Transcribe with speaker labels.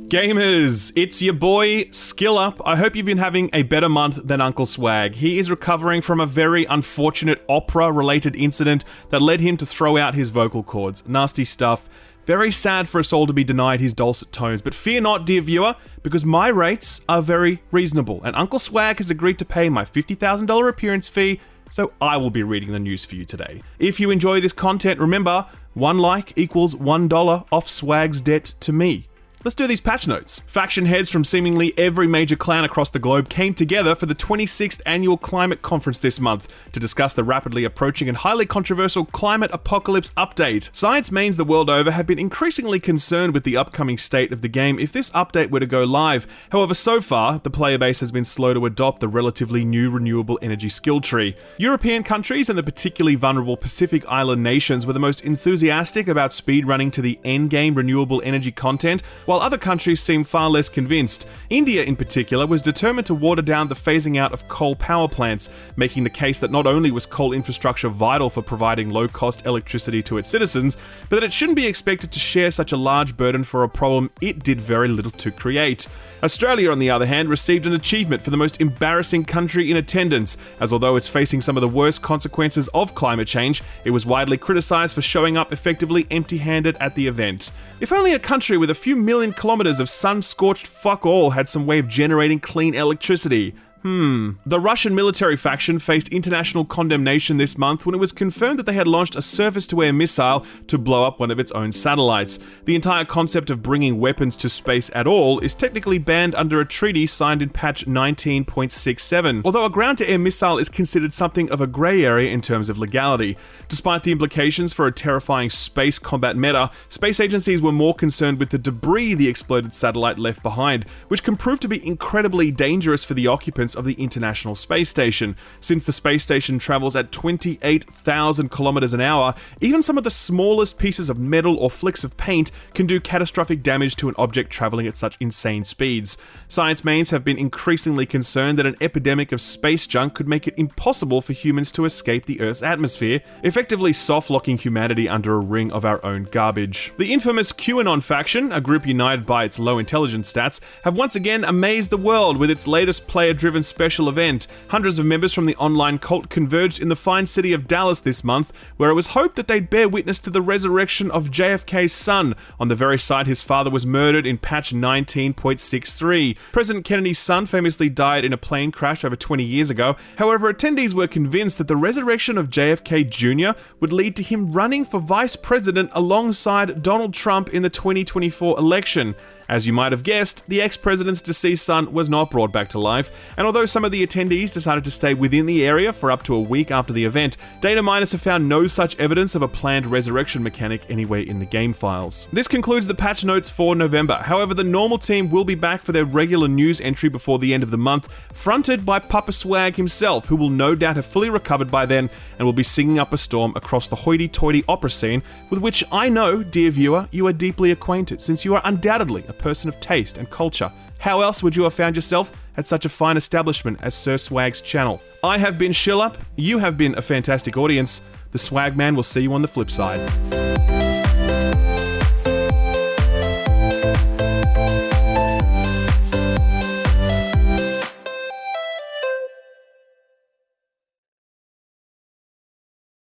Speaker 1: Gamers, it's your boy, Skill Up. I hope you've been having a better month than Uncle Swag. He is recovering from a very unfortunate opera-related incident that led him to throw out his vocal cords. Nasty stuff. Very sad for us all to be denied his dulcet tones, but fear not, dear viewer, because my rates are very reasonable, and Uncle Swag has agreed to pay my $50,000 appearance fee, so I will be reading the news for you today. If you enjoy this content, remember, 1 like equals $1 off Swag's debt to me. Let's do these patch notes. Faction heads from seemingly every major clan across the globe came together for the 26th annual climate conference this month to discuss the rapidly approaching and highly controversial climate apocalypse update. Science mains the world over have been increasingly concerned with the upcoming state of the game if this update were to go live. However, so far, the player base has been slow to adopt the relatively new renewable energy skill tree. European countries and the particularly vulnerable Pacific Island nations were the most enthusiastic about speedrunning to the endgame renewable energy content, while other countries seem far less convinced. India, in particular, was determined to water down the phasing out of coal power plants, making the case that not only was coal infrastructure vital for providing low-cost electricity to its citizens, but that it shouldn't be expected to share such a large burden for a problem it did very little to create. Australia, on the other hand, received an achievement for the most embarrassing country in attendance, as although it's facing some of the worst consequences of climate change, it was widely criticised for showing up effectively empty-handed at the event. If only a country with a few million kilometers of sun-scorched fuck all had some way of generating clean electricity. The Russian military faction faced international condemnation this month when it was confirmed that they had launched a surface-to-air missile to blow up one of its own satellites. The entire concept of bringing weapons to space at all is technically banned under a treaty signed in patch 19.67, although a ground-to-air missile is considered something of a grey area in terms of legality. Despite the implications for a terrifying space combat meta, space agencies were more concerned with the debris the exploded satellite left behind, which can prove to be incredibly dangerous for the occupants of the International Space Station. Since the space station travels at 28,000 kilometers an hour, even some of the smallest pieces of metal or flicks of paint can do catastrophic damage to an object traveling at such insane speeds. Science mains have been increasingly concerned that an epidemic of space junk could make it impossible for humans to escape the Earth's atmosphere, effectively soft-locking humanity under a ring of our own garbage. The infamous Qanon faction, a group united by its low intelligence stats, have once again amazed the world with its latest player-driven special event. Hundreds of members from the online cult converged in the fine city of Dallas this month, where it was hoped that they'd bear witness to the resurrection of JFK's son, on the very site his father was murdered in patch 19.63. President Kennedy's son famously died in a plane crash over 20 years ago. However, attendees were convinced that the resurrection of JFK Jr. would lead to him running for vice president alongside Donald Trump in the 2024 election. As you might have guessed, the ex-president's deceased son was not brought back to life, and although some of the attendees decided to stay within the area for up to a week after the event, data miners have found no such evidence of a planned resurrection mechanic anywhere in the game files. This concludes the patch notes for November. However, the normal team will be back for their regular news entry before the end of the month, fronted by Papa Swag himself, who will no doubt have fully recovered by then and will be singing up a storm across the hoity-toity opera scene, with which I know, dear viewer, you are deeply acquainted, since you are undoubtedly a person of taste and culture. How else would you have found yourself at such a fine establishment as Sir Swag's channel? I have been Shillup, you have been a fantastic audience. The Swag Man will see you on the flip side.